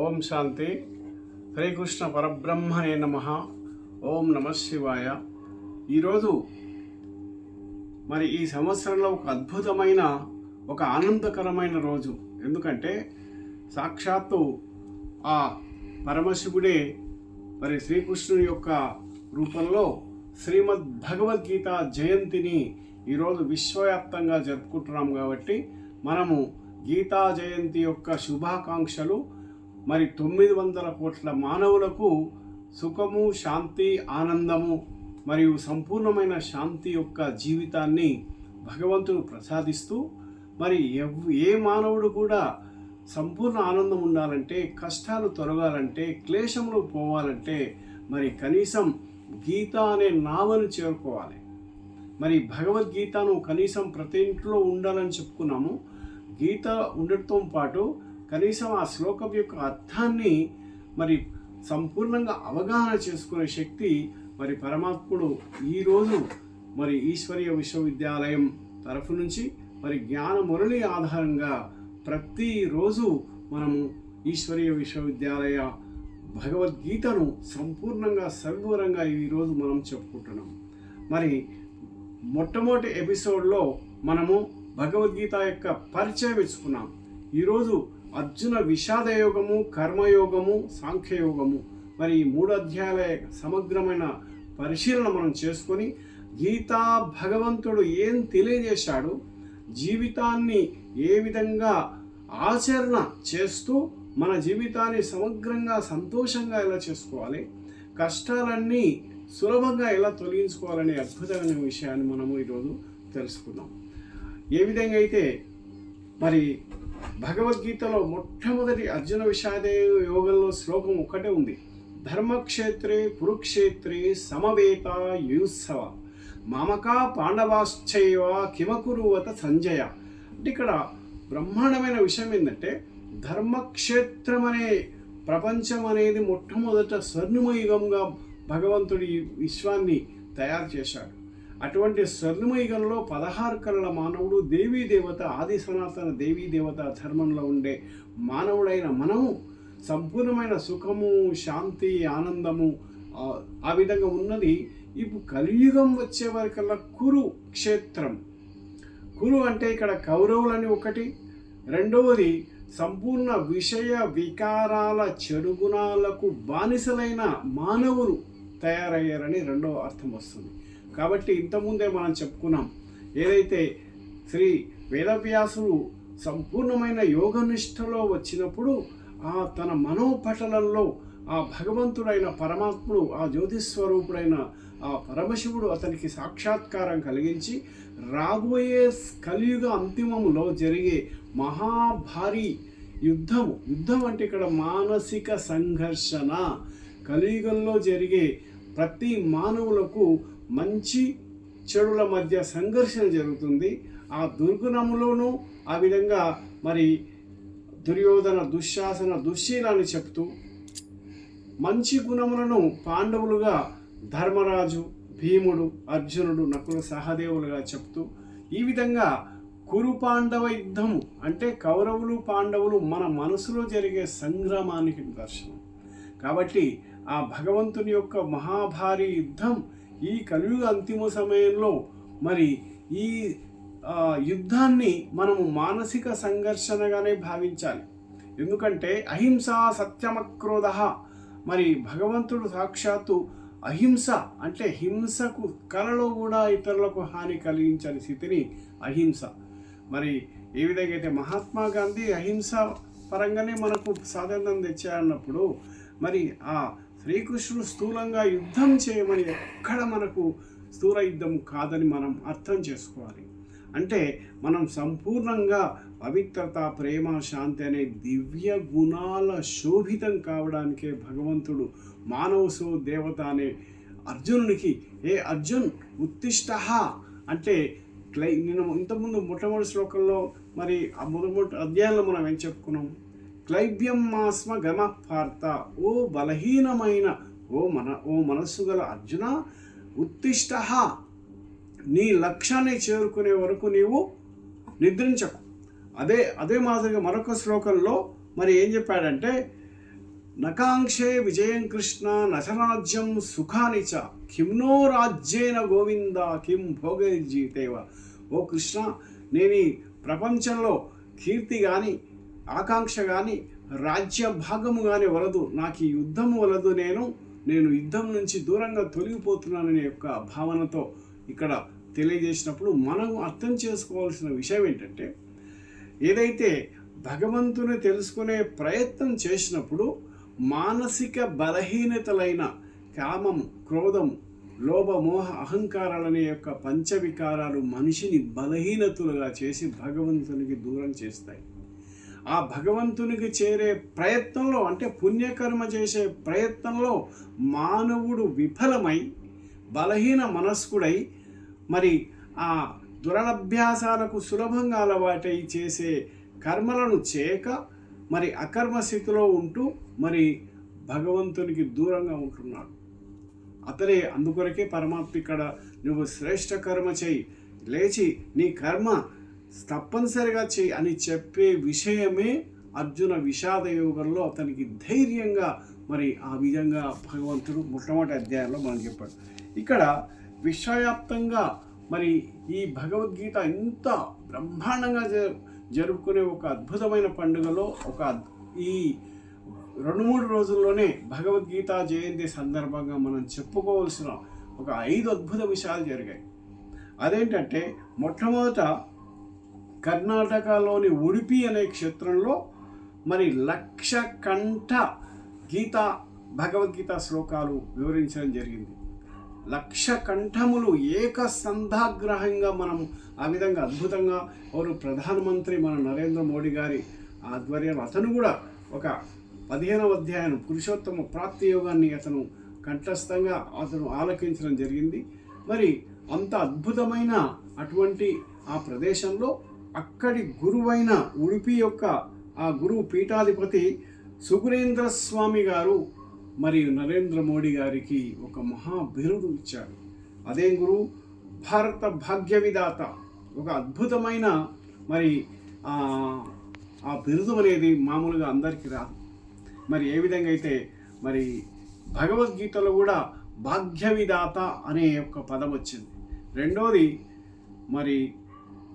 ఓం శాంతి. శ్రీకృష్ణ పరబ్రహ్మణే నమః. ఓం నమః శివాయ. ఈరోజు మరి ఈ సంవత్సరంలో ఒక అద్భుతమైన ఒక ఆనందకరమైన రోజు. ఎందుకంటే సాక్షాత్తు ఆ పరమశివుడే మరి శ్రీకృష్ణుని యొక్క రూపంలో శ్రీమద్ భగవద్గీత జయంతిని ఈరోజు విశ్వవ్యాప్తంగా జరుపుకుంటున్నాం. కాబట్టి మనము గీతా జయంతి యొక్క శుభాకాంక్షలు మరి 900 కోట్ల మానవులకు సుఖము, శాంతి, ఆనందము మరియు సంపూర్ణమైన శాంతి యొక్క జీవితాన్ని భగవంతుడు ప్రసాదిస్తూ, మరి ఏ మానవుడు కూడా సంపూర్ణ ఆనందం ఉండాలంటే, కష్టాలు తొలగాలంటే, క్లేశములు పోవాలంటే మరి కనీసం గీత అనే నావను చేరుకోవాలి. మరి భగవద్గీతను కనీసం ప్రతి ఇంట్లో ఉండాలని చెప్పుకున్నాము. గీత ఉండటంతో పాటు కనీసం ఆ శ్లోకం యొక్క అర్థాన్ని మరి సంపూర్ణంగా అవగాహన చేసుకునే శక్తి మరి పరమాత్ముడు ఈరోజు మరి ఈశ్వరీయ విశ్వవిద్యాలయం తరఫు నుంచి మరి జ్ఞాన మురళి ఆధారంగా ప్రతిరోజు మనము ఈశ్వరీయ విశ్వవిద్యాలయ భగవద్గీతను సంపూర్ణంగా సవివరంగా ఈరోజు మనం చెప్పుకుంటున్నాం. మరి మొట్టమొదటి ఎపిసోడ్లో మనము భగవద్గీత యొక్క పరిచయం ఇచ్చుకున్నాం. ఈరోజు అర్జున విషాద యోగము, కర్మయోగము, సాంఖ్యయోగము మరి ఈ 3 అధ్యాయాల సమగ్రమైన పరిశీలన మనం చేసుకొని గీతా భగవంతుడు ఏం తెలియజేశాడు, జీవితాన్ని ఏ విధంగా ఆచరణ చేస్తూ మన జీవితాన్ని సమగ్రంగా సంతోషంగా ఎలా చేసుకోవాలి, కష్టాలన్నీ సులభంగా ఎలా తొలగించుకోవాలనే అద్భుతమైన విషయాన్ని మనము ఈరోజు తెలుసుకుందాం. ఏ విధంగా అయితే మరి భగవద్గీతలో మొట్టమొదటి అర్జున విషాద యోగంలో శ్లోకం ఒకటే ఉంది. ధర్మక్షేత్రే కురుక్షేత్రే సమవేత యుత్సవ మామకా పాండవాశ్చైవ కిమకురువత సంజయ. అంటే ఇక్కడ బ్రహ్మాండమైన విషయం ఏంటంటే, ధర్మక్షేత్రం అనే ప్రపంచం అనేది మొట్టమొదట స్వర్ణమయుగంగా భగవంతుడి విశ్వాన్ని తయారు చేశాడు. అటువంటి స్వర్ణమయుగంలో 16 కళల మానవుడు, దేవీ దేవత, ఆది సనాతన దేవీ దేవత ధర్మంలో ఉండే మానవుడైన మనము సంపూర్ణమైన సుఖము, శాంతి, ఆనందము ఆ విధంగా ఉన్నది. ఇప్పుడు కలియుగం వచ్చే వరకల్లా కురు క్షేత్రం. కురు అంటే ఇక్కడ కౌరవులని ఒకటి, రెండవది సంపూర్ణ విషయ వికారాల చెడు గుణాలకు బానిసలైన మానవులు తయారయ్యారని రెండవ అర్థం వస్తుంది. కాబట్టి ఇంతకుముందే మనం చెప్పుకున్నాం, ఏదైతే శ్రీ వేదవ్యాసుడు సంపూర్ణమైన యోగనిష్టలో వచ్చినప్పుడు తన మనోపటలంలో ఆ భగవంతుడైన పరమాత్ముడు, ఆ జ్యోతిస్వరూపుడైన ఆ పరమశివుడు అతనికి సాక్షాత్కారం కలిగించి రాబోయే కలియుగ అంతిమములో జరిగే మహాభారీ యుద్ధం అంటే ఇక్కడ మానసిక సంఘర్షణ. కలియుగంలో జరిగే ప్రతి మానవులకు మంచి చెడుల మధ్య సంఘర్షణ జరుగుతుంది. ఆ దుర్గుణములోనూ ఆ విధంగా మరి దుర్యోధన, దుశ్శాసన, దుశ్శీలాన్ని చెప్తూ, మంచి గుణములను పాండవులుగా ధర్మరాజు, భీముడు, అర్జునుడు, నకుల, సహదేవులుగా చెప్తూ, ఈ విధంగా కురు పాండవ యుద్ధము అంటే కౌరవులు, పాండవులు మన మనసులో జరిగే సంగ్రామానికి నిదర్శనం. కాబట్టి ఆ భగవంతుని యొక్క మహాభారీ యుద్ధం ఈ కలియుగ అంతిమ సమయంలో మరి ఈ యుద్ధాన్ని మనము మానసిక సంఘర్షణగానే భావించాలి. ఎందుకంటే అహింస సత్యమక్రోధ. మరి భగవంతుడు సాక్షాత్తు అహింస అంటే హింసకు కలలో కూడా ఇతరులకు హాని కలిగించని స్థితిని అహింస. మరి ఏ విధంగా అయితే మహాత్మా గాంధీ అహింస పరంగానే మనకు స్వాతంత్రం తెచ్చారన్నప్పుడు, మరి ఆ శ్రీకృష్ణుడు స్థూలంగా యుద్ధం చేయమని ఎక్కడ మనకు స్థూల యుద్ధం కాదని మనం అర్థం చేసుకోవాలి. అంటే మనం సంపూర్ణంగా పవిత్రత, ప్రేమ, శాంతి అనే దివ్య గుణాల శోభితం కావడానికే భగవంతుడు మానవసో దేవత అనే అర్జునునికి, ఏ అర్జున్ ఉత్తిష్ట అంటే నేను ఇంతకుముందు మొట్టమొదటి శ్లోకంలో మరి ఆ మొదటి అధ్యాయంలో మనం ఏం చెప్పుకున్నాం, క్లైబ్యం మాస్మ గమ పార్త, ఓ బలహీనమైన ఓ మనస్సు గల అర్జున, ఉత్తిష్ట, నీ లక్ష్యాన్ని చేరుకునే వరకు నీవు నిద్రించకు. అదే మాదిరిగా మరొక శ్లోకంలో మరి ఏం చెప్పాడంటే, నకాంక్షే విజయం కృష్ణ నచరాజ్యం సుఖాని చ కిమ్నో రాజ్యేన గోవింద కిం భోగైర్జీతేవ. ఓ కృష్ణ, నేను ఈ ప్రపంచంలో కీర్తి కానీ ఆకాంక్ష కానీ రాజ్య భాగము కానీ వలదు, నాకు ఈ యుద్ధము వలదు, నేను యుద్ధం నుంచి దూరంగా తొలగిపోతున్నాననే యొక్క భావనతో ఇక్కడ తెలియజేసినప్పుడు మనం అర్థం చేసుకోవాల్సిన విషయం ఏంటంటే, ఏదైతే భగవంతుని తెలుసుకునే ప్రయత్నం చేసినప్పుడు మానసిక బలహీనతలైన కామము, క్రోధము, లోభ, మోహ, అహంకారాలనే యొక్క పంచవికారాలు మనిషిని బలహీనతులుగా చేసి భగవంతునికి దూరం చేస్తాయి. ఆ భగవంతునికి చేరే ప్రయత్నంలో, అంటే పుణ్యకర్మ చేసే ప్రయత్నంలో మానవుడు విఫలమై బలహీన మనస్కుడై మరి ఆ దురభ్యాసాలకు సులభంగా అలవాటై చేసే కర్మలను చేయక మరి అకర్మ స్థితిలో ఉంటూ మరి భగవంతునికి దూరంగా ఉంటున్నాడు. అతడే అందుకొరకే పరమాత్మ ఇక్కడ నువ్వు శ్రేష్ఠ కర్మ చేయి, లేచి నీ కర్మ తప్పనిసరిగా చేయి అని చెప్పే విషయమే అర్జున విషాద యోగంలో అతనికి ధైర్యంగా మరి ఆ విధంగా భగవంతుడు మొట్టమొదటి అధ్యాయంలో మనం చెప్పాడు. ఇక్కడ విశ్వవ్యాప్తంగా మరి ఈ భగవద్గీత ఇంత బ్రహ్మాండంగా జరుపుకునే ఒక అద్భుతమైన పండుగలో ఈ 2-3 రోజుల్లోనే భగవద్గీత జయంతి సందర్భంగా మనం చెప్పుకోవాల్సిన ఒక 5 అద్భుత విషయాలు జరిగాయి. అదేంటంటే, మొట్టమొదట కర్ణాటకలోని ఉడిపి అనే క్షేత్రంలో మరి 1,00,000 కంఠ భగవద్గీత శ్లోకాలు వివరించడం జరిగింది. 1,00,000 కంఠములు ఏకసంధాగ్రహంగా మనం ఆ విధంగా అద్భుతంగా ప్రధానమంత్రి మన నరేంద్ర మోడీ గారి ఆధ్వర్యంలో అతను కూడా ఒక 15వ అధ్యాయం పురుషోత్తమ ప్రాప్తి యోగాన్ని అతను కంఠస్థంగా ఆలకించడం జరిగింది. మరి అంత అద్భుతమైన అటువంటి ఆ ప్రదేశంలో అక్కడి గురువైన ఉడిపి యొక్క ఆ గురువు పీఠాధిపతి సుగుణేంద్ర స్వామి గారు మరి నరేంద్ర మోడీ గారికి ఒక మహా బిరుదు ఇచ్చారు. అదే గురువు భారత భాగ్య విధాత. ఒక అద్భుతమైన మరి ఆ బిరుదు అనేది మామూలుగా అందరికీ రాదు. మరి ఏ విధంగా అయితే మరి భగవద్గీతలో కూడా భాగ్య విధాత అనే ఒక పదం వచ్చింది. రెండోది మరి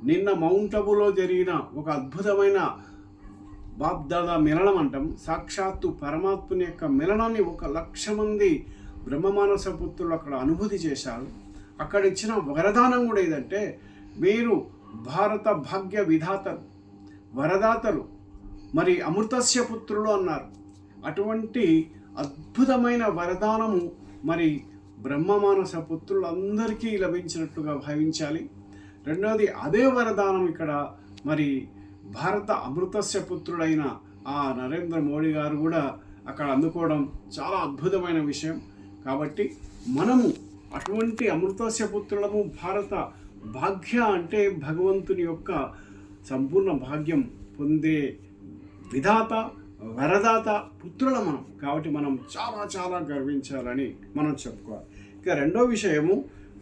నిన్న మౌంట్ అబులో జరిగిన ఒక అద్భుతమైన బాప్దాదా మిలనం అంటాం. సాక్షాత్తు పరమాత్ముని యొక్క మిలనాన్ని 1,00,000 మంది బ్రహ్మమానస పుత్రులు అక్కడ అనుభూతి చేశారు. అక్కడ ఇచ్చిన వరదానం కూడా ఏదంటే, మీరు భారత భాగ్య విధాతలు, వరదాతలు, మరి అమృతస్య పుత్రులు అన్నారు. అటువంటి అద్భుతమైన వరదానము మరి బ్రహ్మమానస పుత్రులందరికీ లభించినట్టుగా భావించాలి. రెండవది అదే వరదానం ఇక్కడ మరి భారత అమృతస్య పుత్రుడైన ఆ నరేంద్ర మోడీ గారు కూడా అక్కడ అందుకోవడం చాలా అద్భుతమైన విషయం. కాబట్టి మనము అటువంటి అమృతస్య పుత్రులము. భారత భాగ్య అంటే భగవంతుని యొక్క సంపూర్ణ భాగ్యం పొందే విధాత, వరదాత పుత్రుల మనం. కాబట్టి మనం చాలా చాలా గర్వించాలని మనం చెప్పుకోవాలి. ఇక రెండో విషయము,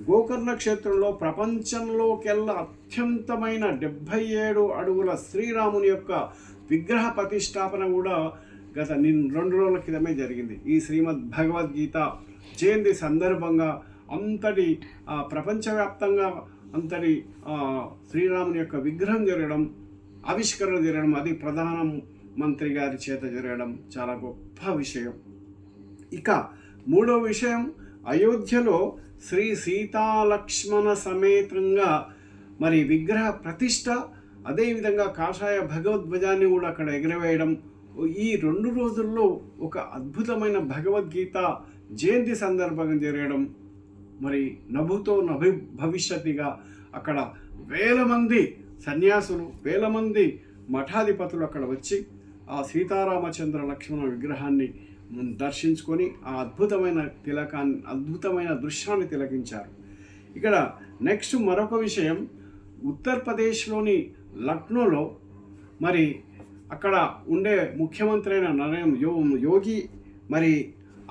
గోకర్ణ క్షేత్రంలో ప్రపంచంలోకెల్లా అత్యంతమైన 77 అడుగుల శ్రీరాముని యొక్క విగ్రహ ప్రతిష్టాపన కూడా గత 2 రోజుల క్రితమే జరిగింది. ఈ శ్రీమద్ భగవద్గీత జయంతి సందర్భంగా అంతటి ప్రపంచవ్యాప్తంగా అంతటి శ్రీరాముని యొక్క విగ్రహం జరగడం, ఆవిష్కరణ జరగడం, అది ప్రధానమంత్రి గారి చేత జరగడం చాలా గొప్ప విషయం. ఇక మూడో విషయం, అయోధ్యలో శ్రీ సీతాలక్ష్మణ సమేతంగా మరి విగ్రహ ప్రతిష్ట, అదేవిధంగా కాషాయ భగవద్ధ్వజాన్ని కూడా అక్కడ ఎగరవేయడం. ఈ 2 రోజుల్లో ఒక అద్భుతమైన భగవద్గీత జయంతి సందర్భంగా జరగడం. మరి నభుతో భవిష్యత్తుగా అక్కడ 1000 మంది సన్యాసులు, 1000 మంది మఠాధిపతులు అక్కడ వచ్చి ఆ సీతారామచంద్ర లక్ష్మణ విగ్రహాన్ని దర్శించుకొని ఆ అద్భుతమైన దృశ్యాన్ని తిలకించారు. ఇక్కడ నెక్స్ట్ మరొక విషయం, ఉత్తరప్రదేశ్లోని లక్నోలో మరి అక్కడ ఉండే ముఖ్యమంత్రి అయిన యోగి మరి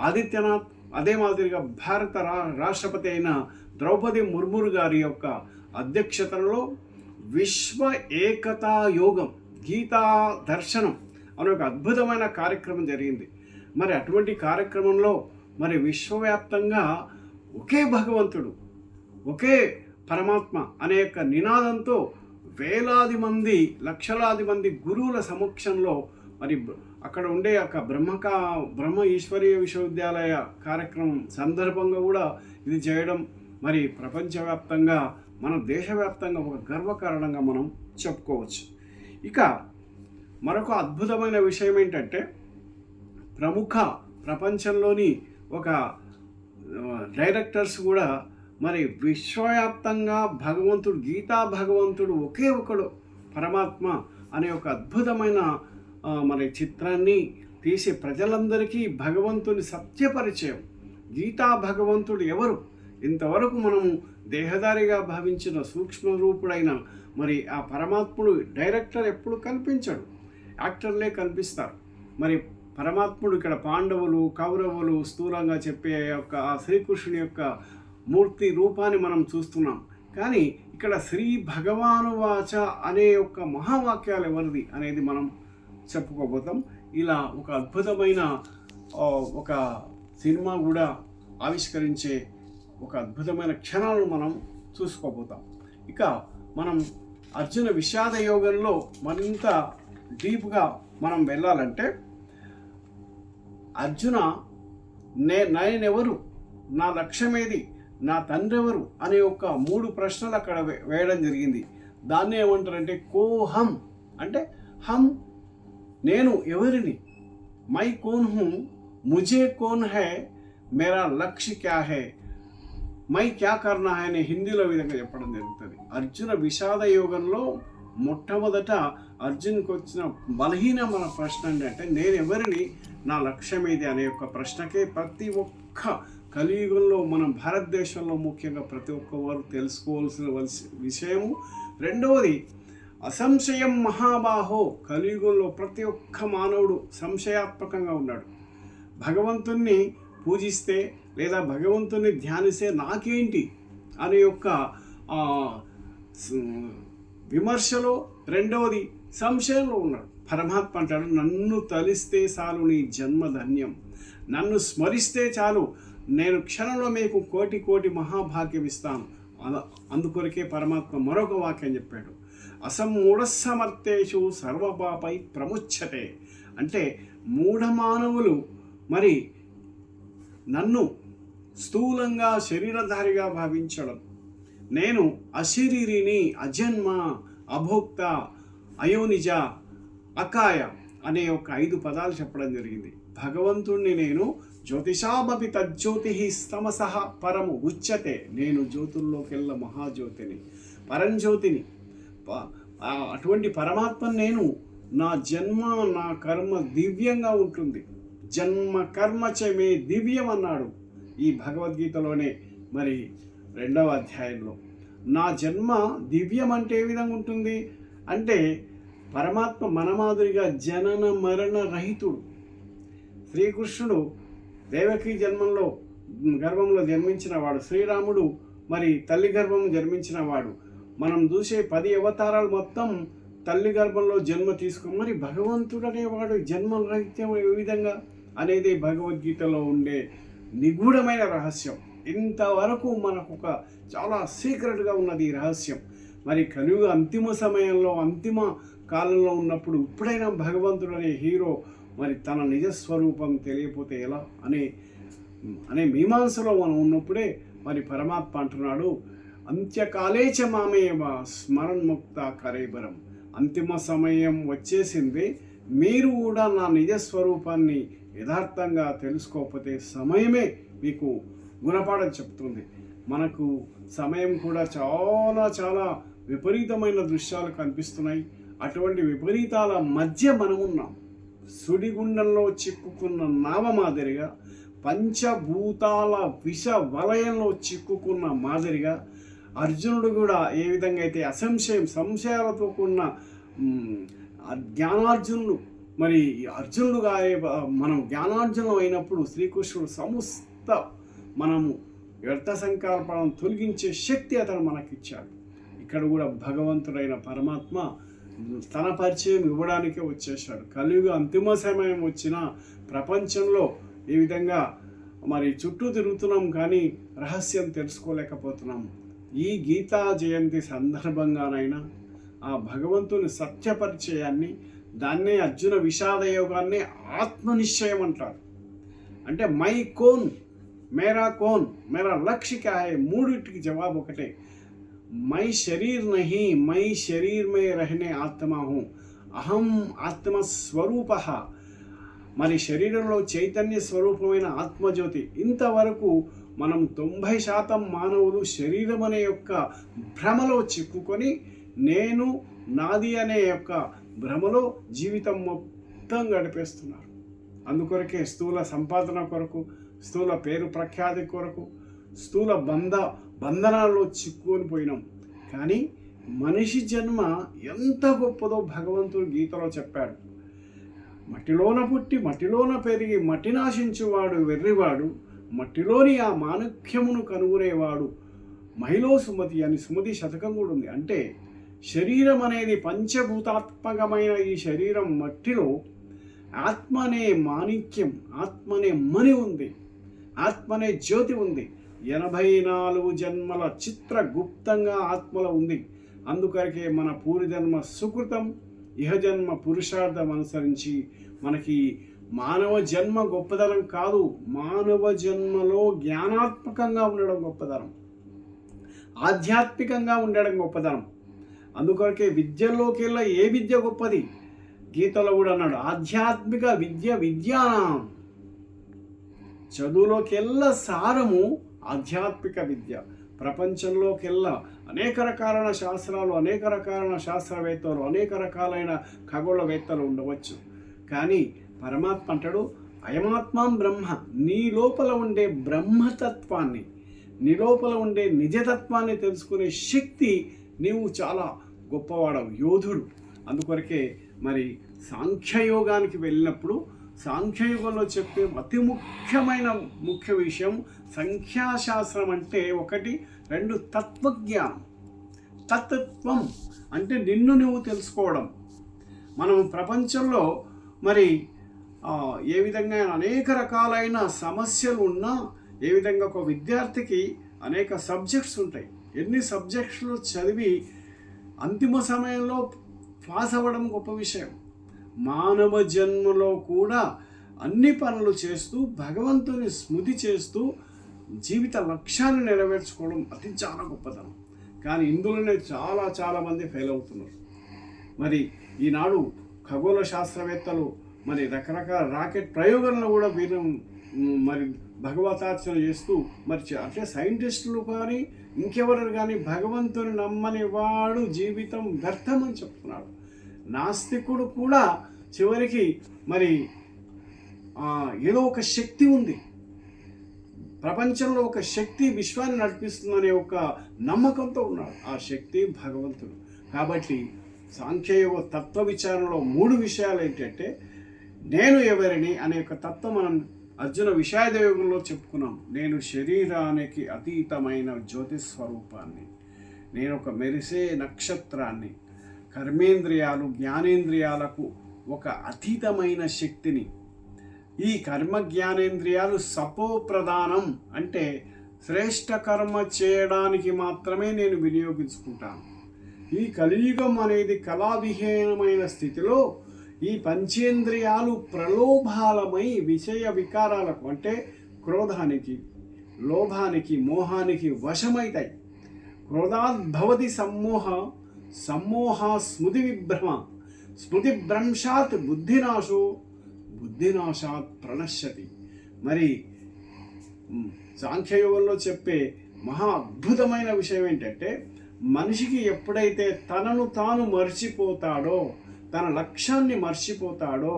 ఆదిత్యనాథ్, అదే మాదిరిగా భారత రాష్ట్రపతి అయిన ద్రౌపది ముర్ము గారి యొక్క అధ్యక్షతలో విశ్వ ఏకతా యోగం, గీతా దర్శనం అనే ఒక అద్భుతమైన కార్యక్రమం జరిగింది. మరి అటువంటి కార్యక్రమంలో మరి విశ్వవ్యాప్తంగా ఒకే భగవంతుడు, ఒకే పరమాత్మ అనే యొక్క నినాదంతో వేలాది మంది, లక్షలాది మంది గురువుల సమక్షంలో మరి అక్కడ ఉండే యొక్క బ్రహ్మ ఈశ్వరీయ విశ్వవిద్యాలయ కార్యక్రమం సందర్భంగా కూడా ఇది చేయడం మరి ప్రపంచవ్యాప్తంగా, మన దేశవ్యాప్తంగా ఒక గర్వకారణంగా మనం చెప్పుకోవచ్చు. ఇక మరొక అద్భుతమైన విషయం ఏంటంటే, ప్రపంచంలోని ఒక డైరెక్టర్స్ కూడా మరి విశ్వవ్యాప్తంగా భగవంతుడు, గీతా భగవంతుడు ఒకే ఒకడు పరమాత్మ అనే ఒక అద్భుతమైన మరి చిత్రాన్ని తీసి ప్రజలందరికీ భగవంతుని సత్యపరిచయం, గీతా భగవంతుడు ఎవరు, ఇంతవరకు మనము దేహదారిగా భావించిన సూక్ష్మ రూపుడైన మరి ఆ పరమాత్ముడు డైరెక్టర్ ఎప్పుడు కనిపించడు, యాక్టర్లే కనిపిస్తారు. మరి పరమాత్ముడు ఇక్కడ పాండవులు, కౌరవులు స్థూలంగా చెప్పే యొక్క ఆ శ్రీకృష్ణుని యొక్క మూర్తి రూపాన్ని మనం చూస్తున్నాం. కానీ ఇక్కడ శ్రీ భగవానువాచ అనే యొక్క మహావాక్యాలు ఎవరిది అనేది మనం చెప్పుకోబోతాం. ఇలా ఒక అద్భుతమైన ఒక సినిమా కూడా ఆవిష్కరించే ఒక అద్భుతమైన క్షణాలను మనం చూసుకోబోతాం. ఇక మనం అర్జున విషాద యోగంలో మరింత డీప్గా మనం వెళ్ళాలంటే, అర్జున నేనెవరు, నా లక్ష్యమేది, నా తండ్రి ఎవరు అనే ఒక 3 ప్రశ్నలు అక్కడ వేయడం జరిగింది. దాన్ని ఏమంటారంటే కోహం అంటే హం, నేను ఎవరిని, మై కోన్ హూ, ముజే కోన్ హై, మేరా లక్ష్య క్యా హై, మై క్యా కర్నా హై అనే హిందీలో విధంగా చెప్పడం జరుగుతుంది. అర్జున విషాద యోగంలో మొట్టమొదట అర్జున్కి వచ్చిన బలహీనమైన ప్రశ్న ఏంటంటే నేను ఎవరిని, నా లక్ష్యం ఏది అనే యొక్క ప్రశ్నకే ప్రతి ఒక్క కలియుగంలో మన భారతదేశంలో ముఖ్యంగా ప్రతి ఒక్కవారు తెలుసుకోవాల్సిన విషయము. రెండవది అసంశయం మహాబాహో, కలియుగంలో ప్రతి ఒక్క మానవుడు సంశయాత్మకంగా ఉన్నాడు. భగవంతుణ్ణి పూజిస్తే లేదా భగవంతుని ధ్యానిస్తే నాకేంటి అనే యొక్క విమర్శలో, రెండవది సంశయంలో ఉన్నాడు. పరమాత్మ అంటాడు, నన్ను తలిస్తే చాలు నీ జన్మ ధన్యం, నన్ను స్మరిస్తే చాలు నేను క్షణంలో మీకు కోటి కోటి మహాభాగ్యం ఇస్తాను. అందుకొరకే పరమాత్మ మరొక వాక్యం చెప్పాడు, అసమ్మూఢసమర్థేషు సర్వపాపై ప్రముచ్యతే. అంటే మూఢమానవులు మరి నన్ను స్థూలంగా శరీరధారిగా భావించడం, నేను అశరీరిని, అజన్మ, అభోక్త, అయోనిజ, అకాయ అనే ఒక 5 పదాలు చెప్పడం జరిగింది. భగవంతుణ్ణి నేను జ్యోతిషామపి తజ్జ్యోతి తమసః పరము ఉచ్యతే, నేను జ్యోతుల్లోకెల్లా మహాజ్యోతిని, పరంజ్యోతిని. అటువంటి పరమాత్మను నేను, నా జన్మ నా కర్మ దివ్యంగా ఉంటుంది, జన్మ కర్మ చమే దివ్యం అన్నాడు ఈ భగవద్గీతలోనే మరి 2వ అధ్యాయంలో. నా జన్మ దివ్యం అంటే ఏ విధంగా ఉంటుంది అంటే, పరమాత్మ మన మాదిరిగా జనన మరణ రహితుడు. శ్రీకృష్ణుడు దేవకీ గర్భంలో జన్మించిన వాడు, శ్రీరాముడు మరి తల్లి గర్భం జన్మించిన వాడు. మనం చూసే 10 అవతారాలు మొత్తం తల్లి గర్భంలో జన్మ తీసుకుని, మరి భగవంతుడు అనేవాడు జన్మ రహిత్యం ఏ విధంగా అనేది భగవద్గీతలో ఉండే నిగూఢమైన రహస్యం. ఇంతవరకు మనకు ఒక చాలా సీక్రెట్గా ఉన్నది ఈ రహస్యం. మరి కలియుగ అంతిమ సమయంలో, అంతిమ కాలంలో ఉన్నప్పుడు ఇప్పుడైనా భగవంతుడు అనే హీరో మరి తన నిజస్వరూపం తెలియపోతే ఎలా అనే మీమాంసలో మనం ఉన్నప్పుడే మరి పరమాత్మ అంటున్నాడు, అంత్యకాలేచ మామేవ స్మరణముక్త కరేబరం. అంతిమ సమయం వచ్చేసింది, మీరు కూడా నా నిజస్వరూపాన్ని యథార్థంగా తెలుసుకోకపోతే సమయమే మీకు గుణపాఠం చెప్తుంది. మనకు సమయం కూడా చాలా చాలా విపరీతమైన దృశ్యాలు కనిపిస్తున్నాయి. అటువంటి విపరీతాల మధ్య మనమున్నాం. సుడిగుండంలో చిక్కుకున్న నావ మాదిరిగా, పంచభూతాల విష వలయంలో చిక్కుకున్న మాదిరిగా అర్జునుడు కూడా ఏ విధంగా అయితే సంశయాలతో కూడిన జ్ఞానార్జునులు, మరి అర్జునుడుగా మనం జ్ఞానార్జునం అయినప్పుడు శ్రీకృష్ణుడు సమస్త మనము వ్యర్థ సంకల్పాలను తొలగించే శక్తి అతను మనకిచ్చాడు. ఇక్కడ కూడా భగవంతుడైన పరమాత్మ తన పరిచయం ఇవ్వడానికే వచ్చేసాడు. కలియుగ అంతిమ సమయం వచ్చిన ప్రపంచంలో ఈ విధంగా మరి చుట్టూ తిరుగుతున్నాం కానీ రహస్యం తెలుసుకోలేకపోతున్నాం. ఈ గీతా జయంతి సందర్భంగానైనా ఆ భగవంతుని సత్యపరిచయాన్ని, దాన్నే అర్జున విషాద యోగాన్ని ఆత్మనిశ్చయం అంటారు. అంటే మై కోన్ మేరా కోన్ మేరా లక్ష్య క్యా హై, మూడింటికి జవాబు ఒకటే. మై శరీర్ నహీ మై శరీర్ మే రహనే ఆత్మ హూ, అహం ఆత్మస్వరూప. మరి శరీరంలో చైతన్య స్వరూపమైన ఆత్మజ్యోతి. ఇంతవరకు మనం 90% మానవులు శరీరం అనే యొక్క భ్రమలో చిక్కుకొని నేను నాది అనే యొక్క భ్రమలో జీవితం మొత్తం గడిపేస్తున్నారు. అందుకొరకే స్థూల సంపాదన కొరకు, స్థూల పేరు ప్రఖ్యాతి కొరకు, స్థూల బంధనాల్లో చిక్కుకొని పోయినాం. కానీ మనిషి జన్మ ఎంత గొప్పదో భగవంతుడు గీతలో చెప్పాడు. మట్టిలోన పుట్టి మట్టిలోన పెరిగి మట్టి నాశించువాడు వెర్రివాడు, మట్టిలోని ఆ మాణిక్యమును కనుగొనేవాడు మహిళో సుమతి అని సుమతి శతకం కూడా ఉంది. అంటే శరీరం అనేది పంచభూతాత్మకమైన ఈ శరీరం మట్టిలో ఆత్మ అనే మాణిక్యం, ఆత్మ అనే మణి ఉంది, ఆత్మ అనే జ్యోతి ఉంది. 84 జన్మల చిత్రగుప్తంగా ఆత్మలో ఉంది. అందుకొరకే మన పూర్వజన్మ సుకృతం, ఇహజన్మ పురుషార్థం అనుసరించి మనకి మానవ జన్మ గొప్పదనం కాదు, మానవ జన్మలో జ్ఞానాత్మకంగా ఉండడం గొప్పదనం, ఆధ్యాత్మికంగా ఉండడం గొప్పదనం. అందుకొరకే విద్యలోకెల్లా ఏ విద్య గొప్పది? గీతలో కూడా అన్నాడు, ఆధ్యాత్మిక విద్య విద్యానాం. చదువులోకెల్లా సారము ఆధ్యాత్మిక విద్య. ప్రపంచంలోకెల్లా అనేక రకాలైన శాస్త్రాలు, అనేక రకాలైన శాస్త్రవేత్తలు, అనేక రకాలైన ఖగోళవేత్తలు ఉండవచ్చు. కానీ పరమాత్మ అంటాడు, అయమాత్మాం బ్రహ్మ. నీ లోపల ఉండే బ్రహ్మతత్వాన్ని, నీ లోపల ఉండే నిజతత్వాన్ని తెలుసుకునే శక్తి నీవు చాలా గొప్పవాడవు, యోధుడు. అందుకొరకే మరి సాంఖ్యయోగానికి వెళ్ళినప్పుడు సాంఖ్యయుగంలో చెప్పే అతి ముఖ్య విషయం సంఖ్యాశాస్త్రం. అంటే 1, 2 తత్వజ్ఞానం. తత్వం అంటే నిన్ను నువ్వు తెలుసుకోవడం. మనం ప్రపంచంలో మరి ఏ విధంగా అనేక రకాలైన సమస్యలు ఉన్నా, ఏ విధంగా ఒక విద్యార్థికి అనేక సబ్జెక్ట్స్ ఉంటాయి. ఎన్ని సబ్జెక్ట్స్లు చదివి అంతిమ సమయంలో పాస్ అవ్వడం గొప్ప విషయం. మానవ జన్మలో కూడా అన్ని పనులు చేస్తూ భగవంతుని స్మృతి చేస్తూ జీవిత లక్ష్యాన్ని నెరవేర్చుకోవడం అతి చాలా గొప్పతనం. కానీ ఇందులోనే చాలామంది ఫెయిల్ అవుతున్నారు. మరి ఈనాడు ఖగోళ శాస్త్రవేత్తలు మరి రకరకాల రాకెట్ ప్రయోగాలను కూడా వీరు మరి భగవతార్చన చేస్తూ మరి అంటే సైంటిస్టులు కానీ ఇంకెవరు కానీ భగవంతుని నమ్మని వాడు జీవితం వ్యర్థమని చెప్తున్నాడు. నాస్తికుడు కూడా చివరికి మరి ఏదో ఒక శక్తి ఉంది, ప్రపంచంలో ఒక శక్తి విశ్వాన్ని నడిపిస్తుందనే ఒక నమ్మకంతో ఉన్నాడు. ఆ శక్తి భగవంతుడు. కాబట్టి సాంఖ్యయోగ తత్వ విచారణలో 3 విషయాలు ఏంటంటే, నేను ఎవరిని అనే ఒక తత్వం మనం అర్జున విషాదయోగంలో చెప్పుకున్నాం. నేను శరీరానికి అతీతమైన జ్యోతిస్వరూపాన్ని, నేను ఒక మెరిసే నక్షత్రాన్ని, కర్మేంద్రియాలు జ్ఞానేంద్రియాలకు ఒక అతీతమైన శక్తిని. ఈ కర్మ జ్ఞానేంద్రియాలు సపోప్రధానం అంటే శ్రేష్ఠ కర్మ చేయడానికి మాత్రమే నేను వినియోగించుకుంటాను. ఈ కలియుగం అనేది కళావిహీనమైన స్థితిలో ఈ పంచేంద్రియాలు ప్రలోభాలమై విషయ వికారాలకు అంటే క్రోధానికి, లోభానికి, మోహానికి వశమైతాయి. క్రోధాద్భవతి సమ్మోహ స్మృతి విభ్రమ, స్మృతి భ్రంశాత్ బుద్ధినాశాత్ ప్రణశ్యతి. మరి సాంఖ్యయోగంలో చెప్పే మహా అద్భుతమైన విషయం ఏంటంటే, మనిషికి ఎప్పుడైతే తనను తాను మర్చిపోతాడో, తన లక్ష్యాన్ని మర్చిపోతాడో,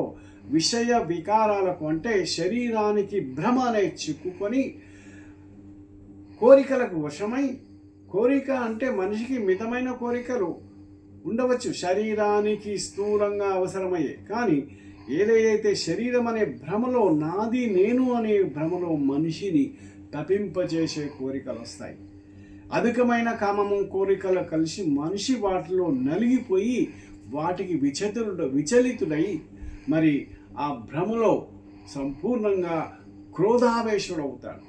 విషయ వికారాలకు అంటే శరీరానికి భ్రమ అనే చిక్కుకొని కోరికలకు వశమై, కోరిక అంటే మనిషికి మితమైన కోరికలు ఉండవచ్చు, శరీరానికి స్థూలంగా అవసరమయ్యే. కానీ ఏదైతే శరీరం అనే భ్రమలో, నాది నేను అనే భ్రమలో మనిషిని తపింపజేసే కోరికలు వస్తాయి. అధికమైన కామము కోరికలు కలిసి మనిషి వాటిలో నలిగిపోయి వాటికి విచలితుడై మరి ఆ భ్రమలో సంపూర్ణంగా క్రోధావేశుడవుతాడు.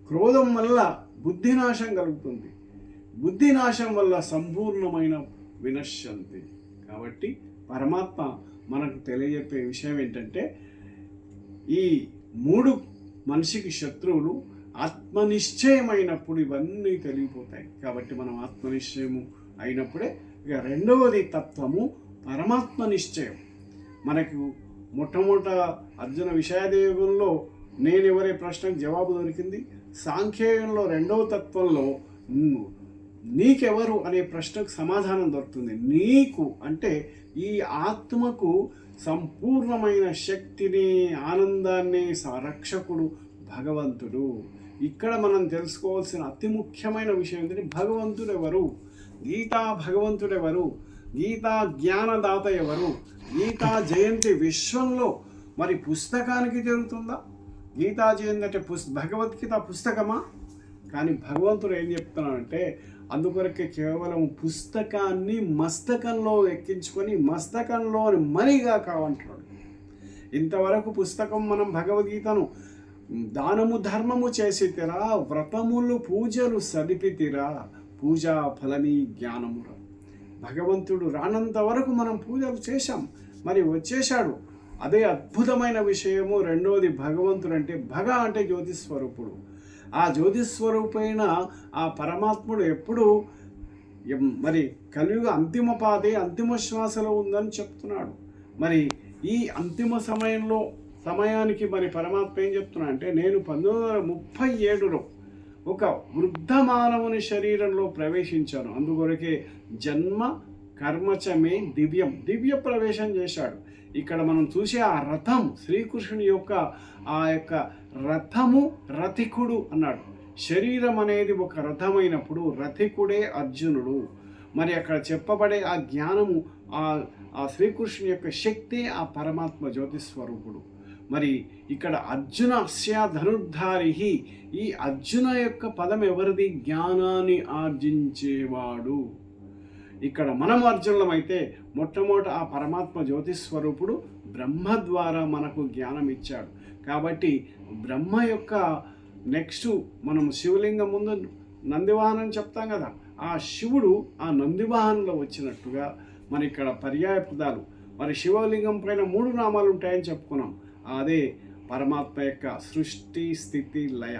క్రోధం వల్ల బుద్ధినాశం కలుగుతుంది, బుద్ధినాశం వల్ల సంపూర్ణమైన వినశ్యంతి. కాబట్టి పరమాత్మ మనకు తెలియజెప్పే విషయం ఏంటంటే, ఈ 3 మనిషికి శత్రువులు ఆత్మనిశ్చయమైనప్పుడు ఇవన్నీ తెలిగిపోతాయి. కాబట్టి మనం ఆత్మనిశ్చయము అయినప్పుడే ఇక రెండవది తత్వము పరమాత్మ నిశ్చయం. మనకు మొట్టమొదట అర్జున విషాదయోగంలో నేనెవరే ప్రశ్నకు జవాబు దొరికింది. సాంఖ్యయోగంలో రెండవ తత్వంలో నీకెవరు అనే ప్రశ్నకు సమాధానం దొరుకుతుంది. నీకు అంటే ఈ ఆత్మకు సంపూర్ణమైన శక్తిని, ఆనందాన్ని రక్షకుడు భగవంతుడు. ఇక్కడ మనం తెలుసుకోవాల్సిన అతి ముఖ్యమైన విషయం ఏంటంటే, భగవంతుడు ఎవరు, గీతా భగవంతుడు ఎవరు, గీతా జ్ఞానదాత ఎవరు. గీతా జయంతి విశ్వంలో మరి పుస్తకానికి జరుగుతుందా? గీతా జయంతి అంటే భగవద్గీత పుస్తకమా? కానీ భగవంతుడు ఏం చెప్తున్నాడంటే, అందుకొరకే కేవలం పుస్తకాన్ని మస్తకంలో ఎక్కించుకొని మస్తకంలోని మణిగా కావంటున్నాడు. ఇంతవరకు పుస్తకం మనం భగవద్గీతను దానము ధర్మము చేసితిరా, వ్రతములు పూజలు సలిపితిరా, పూజా ఫలమీ జ్ఞానమురా. భగవంతుడు రానంత వరకు మనం పూజలు చేశాం, మరి వచ్చేశాడు. అదే అద్భుతమైన విషయము. రెండవది భగవంతుడు అంటే అంటే జ్యోతిస్వరూపుడు. ఆ జ్యోతిస్వరూపైన ఆ పరమాత్ముడు ఎప్పుడు మరి కలియుగ అంతిమ పాదే అంతిమ శ్వాసలో ఉందని చెప్తున్నాడు. మరి ఈ అంతిమ సమయానికి మరి పరమాత్మ ఏం చెప్తున్నా అంటే, నేను 1937లో ఒక వృద్ధ మానవుని శరీరంలో ప్రవేశించాను. అందుకొరకే జన్మ కర్మచమే దివ్య ప్రవేశం చేశాడు. ఇక్కడ మనం చూసే ఆ రథం, శ్రీకృష్ణుని యొక్క ఆ యొక్క రథము రథికుడు అన్నాడు. శరీరం అనేది ఒక రథమైనప్పుడు రథికుడే అర్జునుడు. మరి అక్కడ చెప్పబడే ఆ జ్ఞానము, ఆ శ్రీకృష్ణుని యొక్క శక్తి ఆ పరమాత్మ జ్యోతిస్వరూపుడు. మరి ఇక్కడ అర్జునస్య ధనుర్ధారి, ఈ అర్జున యొక్క పదం ఎవరిది? జ్ఞానాన్ని ఆర్జించేవాడు. ఇక్కడ మనం అర్జునులమైతే మొట్టమొదట ఆ పరమాత్మ జ్యోతిస్వరూపుడు బ్రహ్మ ద్వారా మనకు జ్ఞానం ఇచ్చాడు. కాబట్టి బ్రహ్మ యొక్క నెక్స్ట్ మనం శివలింగం ముందు నందివాహనం చెప్తాం కదా, ఆ శివుడు ఆ నందివాహనంలో వచ్చినట్టుగా మరి ఇక్కడ పర్యాయ పదాలు. మరి శివలింగం పైన 3 నామాలు ఉంటాయని చెప్పుకున్నాం. అదే పరమాత్మ యొక్క సృష్టి, స్థితి, లయ.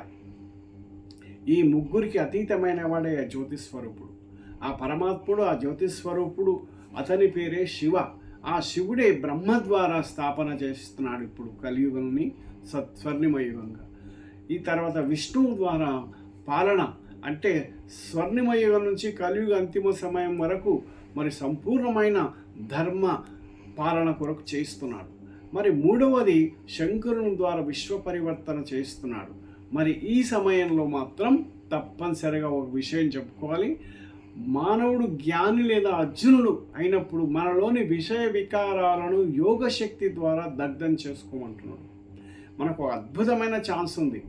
ఈ ముగ్గురికి అతీతమైన వాడే జ్యోతిస్వరూపుడు. ఆ పరమాత్ముడు, ఆ జ్యోతిస్వరూపుడు, అతని పేరే శివ. ఆ శివుడే బ్రహ్మ ద్వారా స్థాపన చేస్తున్నాడు ఇప్పుడు కలియుగంని స్వర్ణిమయుగంగా. ఈ తర్వాత విష్ణువు ద్వారా పాలన, అంటే స్వర్ణిమయుగం నుంచి కలియుగ అంతిమ సమయం వరకు మరి సంపూర్ణమైన ధర్మ పాలన కొరకు చేస్తున్నాడు. మరి మూడవది శంకరుని ద్వారా విశ్వ పరివర్తన చేస్తున్నాడు. మరి ఈ సమయంలో మాత్రం తప్పనిసరిగా ఒక విషయం చెప్పుకోవాలి. మానవుడు జ్ఞాని లేదా అర్జునుడు అయినప్పుడు మనలోని విషయ వికారాలను యోగశక్తి ద్వారా దగ్ధం చేసుకోమంటున్నాడు. మనకు అద్భుతమైన ఛాన్స్ ఉంది.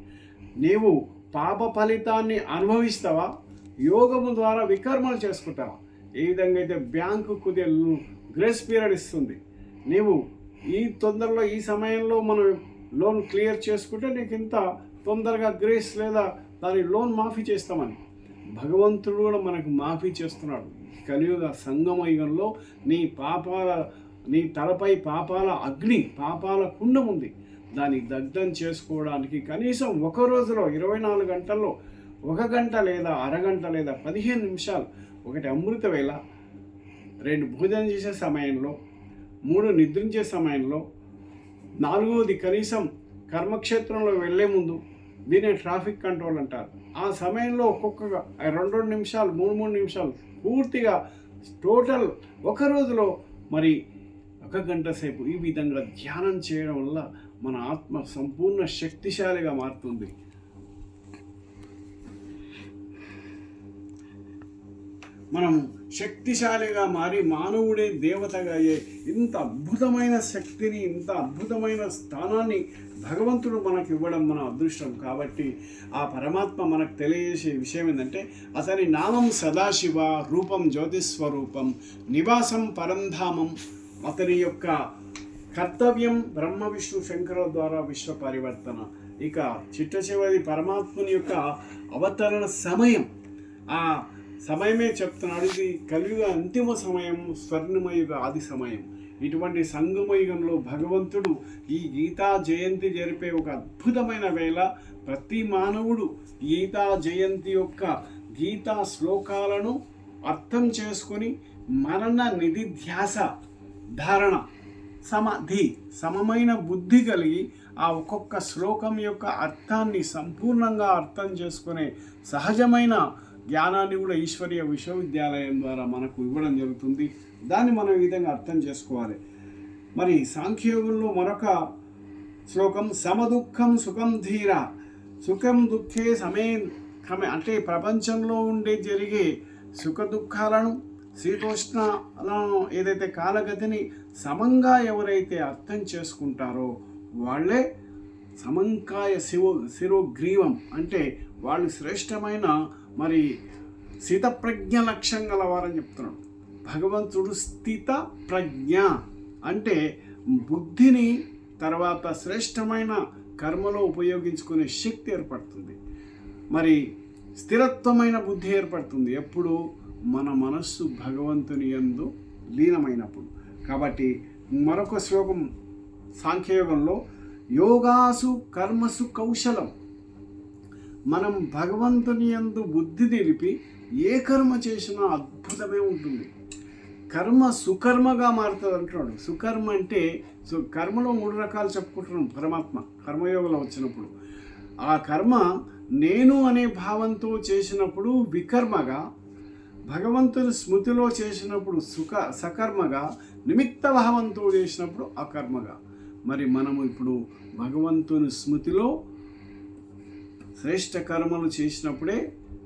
నీవు పాప ఫలితాన్ని అనుభవిస్తావా, యోగము ద్వారా వికర్మలు చేసుకుంటావా? ఏ విధంగా అయితే బ్యాంకు కొద్దిగా గ్రేస్ పీరియడ్ ఇస్తుంది, నీవు ఈ తొందరలో ఈ సమయంలో మనం లోన్ క్లియర్ చేసుకుంటే నీకు ఇంత తొందరగా గ్రేస్ లేదా దాని లోన్ మాఫీ చేస్తామని భగవంతుడు కూడా మనకు మాఫీ చేస్తున్నాడు. కలియుగ సంగమ యుగంలో నీ తలపై పాపాల అగ్ని, పాపాల కుండం ఉంది. దాన్ని దగ్ధం చేసుకోవడానికి కనీసం ఒక రోజులో 24 గంటల్లో 1 గంట లేదా అరగంట లేదా 15 నిమిషాలు, 1 అమృత వేళ, 2 భోజనం చేసే సమయంలో, 3 నిద్రించే సమయంలో, 4వది కనీసం కర్మక్షేత్రంలో వెళ్ళే ముందు, దీనే ట్రాఫిక్ కంట్రోల్ అంటారు. ఆ సమయంలో ఒక్కొక్క 2 నిమిషాలు 3 నిమిషాలు పూర్తిగా టోటల్ ఒక రోజులో మరి 1 గంట సేపు ఈ విధంగా ధ్యానం చేయడం వల్ల మన ఆత్మ సంపూర్ణ శక్తిశాలిగా మారుతుంది. మనము శక్తిశాలిగా మారి మానవుడే దేవతగా అయ్యే ఇంత అద్భుతమైన శక్తిని, ఇంత అద్భుతమైన స్థానాన్ని భగవంతుడు మనకు ఇవ్వడం మన అదృష్టం. కాబట్టి ఆ పరమాత్మ మనకు తెలియజేసే విషయం ఏంటంటే, అతని నామం సదాశివ, రూపం జ్యోతిస్వరూపం, నివాసం పరంధామం. అతని యొక్క కర్తవ్యం బ్రహ్మ విష్ణు శంకర ద్వారా విశ్వ పరివర్తన. ఇక చిట్ట చివరి పరమాత్ముని యొక్క అవతరణ సమయం, ఆ సమయమే చెప్తున్నాడు. ఇది కలియుగ అంతిమ సమయం, స్వర్ణమయుగ ఆది సమయం. ఇటువంటి సంగమయుగంలో భగవంతుడు ఈ గీతా జయంతి జరిపే ఒక అద్భుతమైన వేళ. ప్రతి మానవుడు గీతా జయంతి యొక్క గీతా శ్లోకాలను అర్థం చేసుకొని మరణ నిధిధ్యాస ధారణ సమాధి సమమైన బుద్ధి కలిగి ఆ ఒక్కొక్క శ్లోకం యొక్క అర్థాన్ని సంపూర్ణంగా అర్థం చేసుకునే సహజమైన జ్ఞానాన్ని కూడా ఈశ్వరీయ విశ్వవిద్యాలయం ద్వారా మనకు ఇవ్వడం జరుగుతుంది. దాన్ని మనం ఈ విధంగా అర్థం చేసుకోవాలి. మరి సాంఖ్యయోగంలో మరొక శ్లోకం, సమదుఃఖం సుఖం ధీర, సుఖం దుఃఖే సమే అంటే ప్రపంచంలో ఉండే జరిగే సుఖ దుఃఖాలను, శీతోష్ణలను, ఏదైతే కాలగతిని సమంగా ఎవరైతే అర్థం చేసుకుంటారో వాళ్ళే సమంకాయ శిరోగ్రీవం అంటే వాళ్ళు శ్రేష్టమైన మరి స్థితప్రజ్ఞ లక్ష్యం గలవారని చెప్తున్నాడు. భగవంతుడు స్థిత ప్రజ్ఞ అంటే బుద్ధిని తర్వాత శ్రేష్టమైన కర్మలో ఉపయోగించుకునే శక్తి ఏర్పడుతుంది. మరి స్థిరత్వమైన బుద్ధి ఏర్పడుతుంది ఎప్పుడు మన మనస్సు భగవంతుని యందు లీనమైనప్పుడు. కాబట్టి మరొక శ్లోకం సాంఖ్యయోగంలో, యోగాసు కర్మసు కౌశలం. మనం భగవంతుని యందు బుద్ధి నిలిపి ఏ కర్మ చేసినా అద్భుతమే ఉంటుంది. కర్మ సుకర్మగా మారుతుంది అంటున్నాడు. సుకర్మ అంటే కర్మలో 3 రకాలు చెప్పుకుంటున్నాం పరమాత్మ కర్మయోగంలో వచ్చినప్పుడు. ఆ కర్మ నేను అనే భావంతో చేసినప్పుడు వికర్మగా, భగవంతుని స్మృతిలో చేసినప్పుడు సకర్మగా, నిమిత్త భావంతో చేసినప్పుడు అకర్మగా. మరి మనము ఇప్పుడు భగవంతుని స్మృతిలో శ్రేష్ఠ కర్మలు చేసినప్పుడే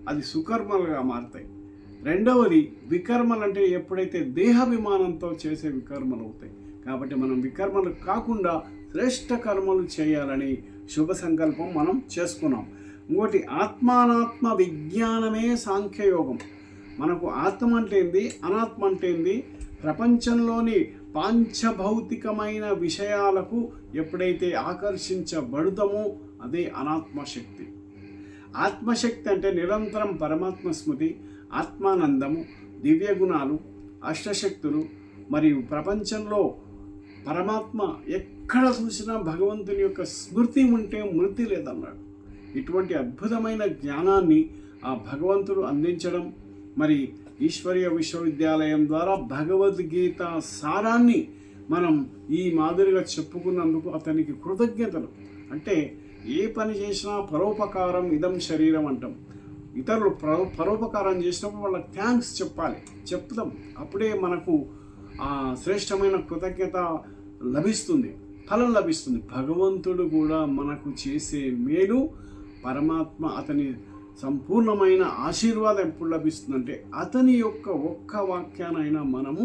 అది సుకర్మలుగా మారుతాయి. రెండవది వికర్మలు అంటే ఎప్పుడైతే దేహాభిమానంతో చేసే వికర్మలు అవుతాయి. కాబట్టి మనం వికర్మలు కాకుండా శ్రేష్ఠ కర్మలు చేయాలని శుభ సంకల్పం మనం చేసుకున్నాం. ఇంకోటి ఆత్మానాత్మ విజ్ఞానమే సాంఖ్యయోగం. మనకు ఆత్మ అంటే ఏంది, అనాత్మ అంటే ఏంది, ప్రపంచంలోని పాంచభౌతికమైన విషయాలకు ఎప్పుడైతే ఆకర్షించబడతామో అదే అనాత్మశక్తి. ఆత్మశక్తి అంటే నిరంతరం పరమాత్మ స్మృతి, ఆత్మానందము, దివ్య గుణాలు, అష్టశక్తులు. మరియు ప్రపంచంలో పరమాత్మ ఎక్కడ చూసినా భగవంతుని యొక్క స్మృతి ఉంటే మృతి లేదన్నాడు. ఇటువంటి అద్భుతమైన జ్ఞానాన్ని ఆ భగవంతుడు అందించడం, మరి ఈశ్వరీయ విశ్వవిద్యాలయం ద్వారా భగవద్గీత సారాన్ని మనం ఈ మాదిరిగా చెప్పుకున్నందుకు అతనికి కృతజ్ఞతలు. అంటే ఏ పని చేసినా పరోపకారం ఇదం శరీరం అంటాం. ఇతరులు పరోపకారం చేసినప్పుడు వాళ్ళకి థ్యాంక్స్ చెప్తాం. అప్పుడే మనకు ఆ శ్రేష్టమైన కృతజ్ఞత లభిస్తుంది, ఫలం లభిస్తుంది. భగవంతుడు కూడా మనకు చేసే మేలు, పరమాత్మ అతని సంపూర్ణమైన ఆశీర్వాదం ఎప్పుడు లభిస్తుందంటే అతని యొక్క ఒక్క వాక్యానైనా మనము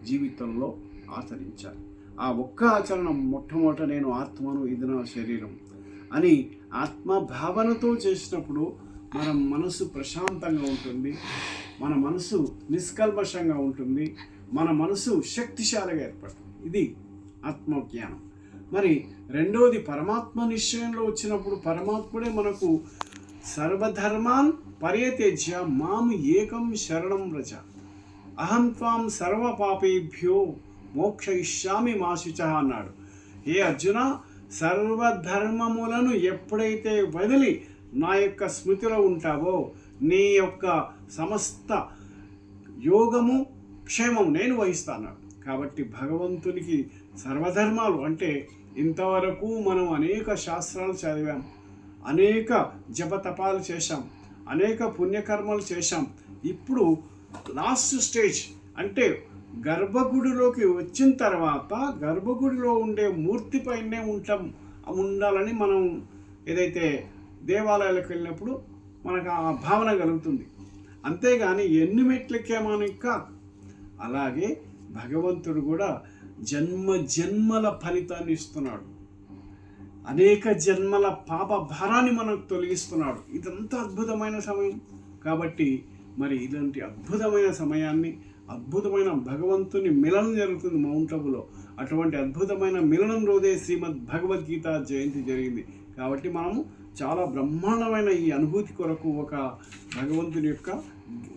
జీవితంలో ఆచరించాలి. ఆ ఒక్క ఆచరణ మొట్టమొదట నేను ఆత్మను, ఇది నా శరీరం అని ఆత్మభావనతో చేసినప్పుడు మన మనసు ప్రశాంతంగా ఉంటుంది, మన మనసు నిష్కల్మషంగా ఉంటుంది, మన మనసు శక్తిశాలిగా ఏర్పడుతుంది. ఇది ఆత్మజ్ఞానం. మరి రెండవది పరమాత్మ నిశ్చయంలో వచ్చినప్పుడు పరమాత్ముడే మనకు సర్వధర్మాన్ పరిత్యజ్య మాం ఏకం శరణం వ్రజ అహం త్వాం సర్వ పాపేభ్యో మోక్షయిష్యామి మా శుచః అన్నాడు. ఏ అర్జున, సర్వధర్మములను ఎప్పుడైతే వదిలి నా యొక్క స్మృతిలో ఉంటావో నీ యొక్క సమస్త యోగము క్షేమం నేను వహిస్తాను. కాబట్టి భగవంతునికి సర్వధర్మాలు అంటే ఇంతవరకు మనం అనేక శాస్త్రాలు చదివాం, అనేక జపతపాలు చేశాం, అనేక పుణ్యకర్మలు చేశాం. ఇప్పుడు లాస్ట్ స్టేజ్ అంటే గర్భగుడిలోకి వచ్చిన తర్వాత గర్భగుడిలో ఉండే మూర్తిపైనే ఉండాలని మనం ఏదైతే దేవాలయాలకు వెళ్ళినప్పుడు మనకు ఆ భావన కలుగుతుంది. అంతేగాని ఎన్ని మెట్లెక్కామని కాదు. అలాగే భగవంతుడు కూడా జన్మ జన్మల ఫలితాన్ని ఇస్తున్నాడు, అనేక జన్మల పాప భారాన్ని మనకు తొలగిస్తున్నాడు. ఇదంతా అద్భుతమైన సమయం. కాబట్టి మరి ఇలాంటి అద్భుతమైన సమయాన్ని, అద్భుతమైన భగవంతుని మిలనం జరుగుతుంది మౌంట్ అబులో. అటువంటి అద్భుతమైన మిలనం రోజే శ్రీమద్ భగవద్గీత జయంతి జరిగింది. కాబట్టి మనము చాలా బ్రహ్మాండమైన ఈ అనుభూతి కొరకు ఒక భగవంతుని యొక్క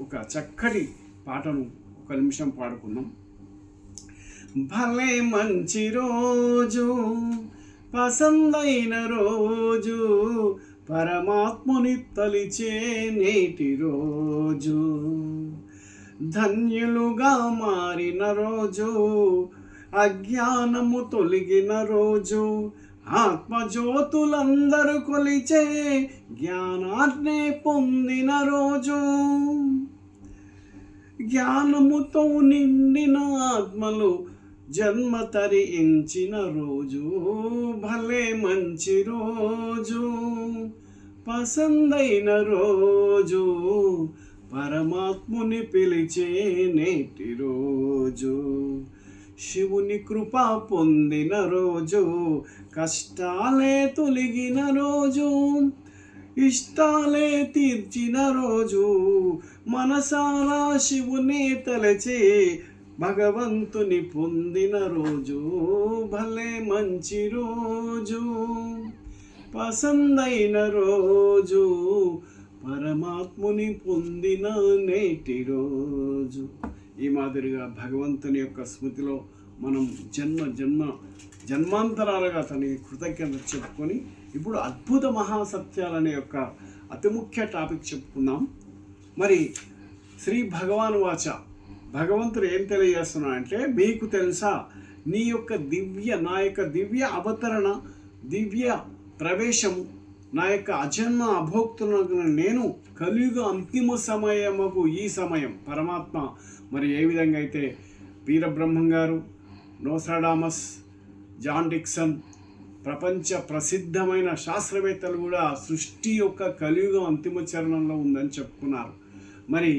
ఒక చక్కటి పాటను ఒక నిమిషం పాడుకుందాం. భలే మంచి రోజు, పసందైన రోజు, పరమాత్ముని తలిచే నేటి రోజు, ధన్యులుగా మారిన రోజు, అజ్ఞానము తొలగిన రోజు, ఆత్మజ్యోతులందరూ కొలిచే జ్ఞానాన్నే పొందిన రోజు, జ్ఞానముతో నిండిన ఆత్మలు జన్మ తరించిన రోజు, భలే మంచి రోజు, పసందైన రోజు, పరమాత్ముని పిలిచే నేటి రోజు, శివుని కృప పొందిన రోజు, కష్టాలే తొలగిన రోజు, ఇష్టాలే తీర్చిన రోజు, మనసారా శివుని తలచే భగవంతుని పొందిన రోజు, భలే మంచి రోజు, పసందైన రోజు, పరమాత్ముని పొందిన నేటి రోజు. ఈ మాదిరిగా భగవంతుని యొక్క స్మృతిలో మనం జన్మాంతరాలుగా తనకి కృతజ్ఞత చెప్పుకొని ఇప్పుడు అద్భుత మహాసత్యాలనే యొక్క అతి ముఖ్య టాపిక్ చెప్పుకుందాం. మరి శ్రీ భగవాన్ వాచ భగవంతుడు ఏం తెలియజేస్తున్నాడంటే, మీకు తెలుసా నా యొక్క దివ్య అవతరణ, దివ్య ప్రవేశం, నా యొక్క అజన్మ అభోక్తులకు నేను కలియుగ అంతిమ సమయముకు ఈ సమయం పరమాత్మ మరి ఏ విధంగా అయితే వీరబ్రహ్మం గారు, నోస్ట్రాడామస్, జాన్ డిక్సన్, ప్రపంచ ప్రసిద్ధమైన శాస్త్రవేత్తలు కూడా సృష్టి యొక్క కలియుగం అంతిమ చరణంలో ఉందని చెప్పుకున్నారు. మరి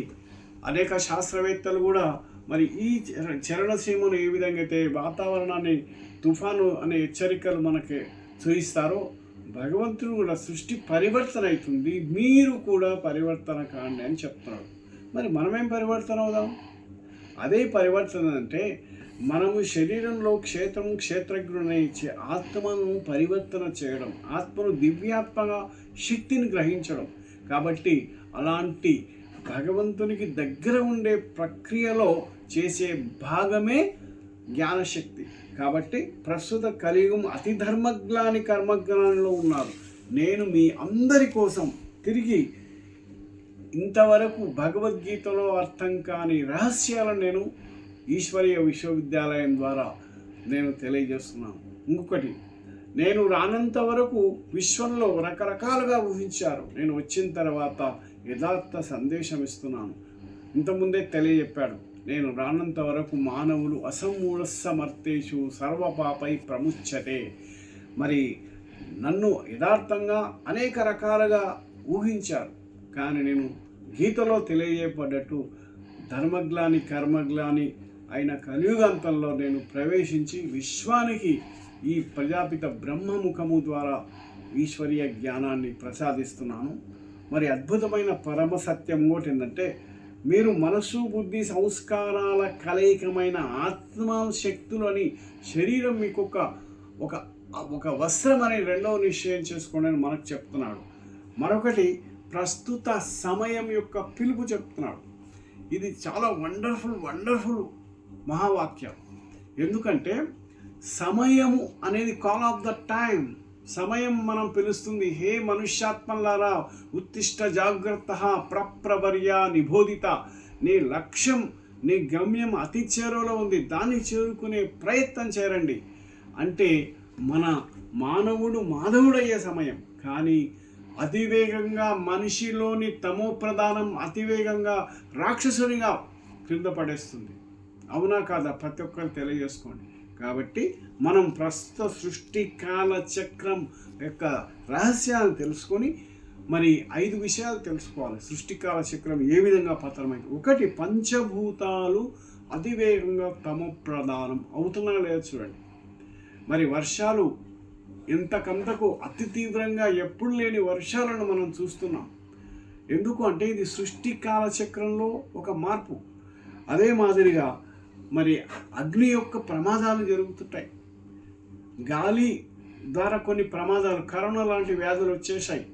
అనేక శాస్త్రవేత్తలు కూడా మరి ఈ చరణసీమను ఏ విధంగా అయితే వాతావరణాన్ని తుఫాను అనే హెచ్చరికలు మనకి చూయిస్తారో, భగవంతుడు కూడా సృష్టి పరివర్తన అవుతుంది, మీరు కూడా పరివర్తన కాండి అని చెప్తున్నాడు. మరి మనమేం పరివర్తన అవుదాం? అదే పరివర్తన అంటే మనము శరీరంలో క్షేత్రజ్ఞుడనే ఇచ్చే ఆత్మను పరివర్తన చేయడం, ఆత్మను దివ్యాత్మగా శక్తిని గ్రహించడం. కాబట్టి అలాంటి భగవంతునికి దగ్గర ఉండే ప్రక్రియలో చేసే భాగమే జ్ఞానశక్తి. కాబట్టి ప్రస్తుత కలియుగం అతి ధర్మజ్ఞాని కర్మజ్ఞానంలో ఉన్నారు. నేను మీ అందరి కోసం తిరిగి ఇంతవరకు భగవద్గీతలో అర్థం కాని రహస్యాలను నేను ఈశ్వరీయ విశ్వవిద్యాలయం ద్వారా నేను తెలియజేస్తున్నాను. ఇంకొకటి, నేను రానంత వరకు విశ్వంలో రకరకాలుగా ఊహించారు, నేను వచ్చిన తర్వాత యథార్థ సందేశం ఇస్తున్నాను. ఇంతకుముందే తెలియజెప్పాడు, నేను రానంత వరకు మానవులు అసమూఢసమర్థేషు సర్వపాపై ప్రముచ్యతే. మరి నన్ను యథార్థంగా అనేక రకాలుగా ఊహించారు, కానీ నేను గీతలో తెలియజేయబడ్డట్టు ధర్మగ్లాని కర్మగ్లాని అయిన కలియుగాంతంలో నేను ప్రవేశించి విశ్వానికి ఈ ప్రజాపిత బ్రహ్మముఖము ద్వారా ఈశ్వరీయ జ్ఞానాన్ని ప్రసాదిస్తున్నాను. మరి అద్భుతమైన పరమ సత్యం కూడా ఏంటంటే, మీరు మనసు బుద్ధి సంస్కారాల కలయికమైన ఆత్మశక్తులు అని శరీరం మీకు ఒక వస్త్రం అనే రెండవ నిశ్చయం చేసుకోండి అని మనకు చెప్తున్నాడు. మరొకటి, ప్రస్తుత సమయం యొక్క పిలుపు చెప్తున్నాడు. ఇది చాలా వండర్ఫుల్ మహావాక్యం. ఎందుకంటే సమయము అనేది కాల్ ఆఫ్ ద టైం. సమయం మనం పిలుస్తుంది, హే మనుష్యాత్మలారా ఉత్తిష్ట జాగ్రత్త ప్రవర్య నిబోధిత. నీ లక్ష్యం, నీ గమ్యం అతి చేరువలో ఉంది, దాన్ని చేరుకునే ప్రయత్నం చేయండి. అంటే మన మాధవుడయ్యే సమయం. కానీ అతివేగంగా మనిషిలోని తమో ప్రధానం అతివేగంగా రాక్షసునిగా క్రింద పడేస్తుంది. అవునా కాదా? ప్రతి ఒక్కరు తెలియజేసుకోండి. కాబట్టి మనం ప్రస్తుత సృష్టి కాల చక్రం యొక్క రహస్యాన్ని తెలుసుకొని మరి 5 విషయాలు తెలుసుకోవాలి. సృష్టికాల చక్రం ఏ విధంగా పతనమైంది. 1, పంచభూతాలు అతివేగంగా తమ ప్రధానం అవుతున్నా లేదా చూడండి. మరి వర్షాలు ఇంతకంతకు అతి తీవ్రంగా ఎప్పుడు లేని వర్షాలను మనం చూస్తున్నాం. ఎందుకు అంటే ఇది సృష్టి కాలచక్రంలో ఒక మార్పు. అదే మాదిరిగా మరి అగ్ని యొక్క ప్రమాదాలు జరుగుతుంటాయి. గాలి ద్వారా కొన్ని ప్రమాదాలు, కరోనా లాంటి వ్యాధులు వచ్చేసాయి.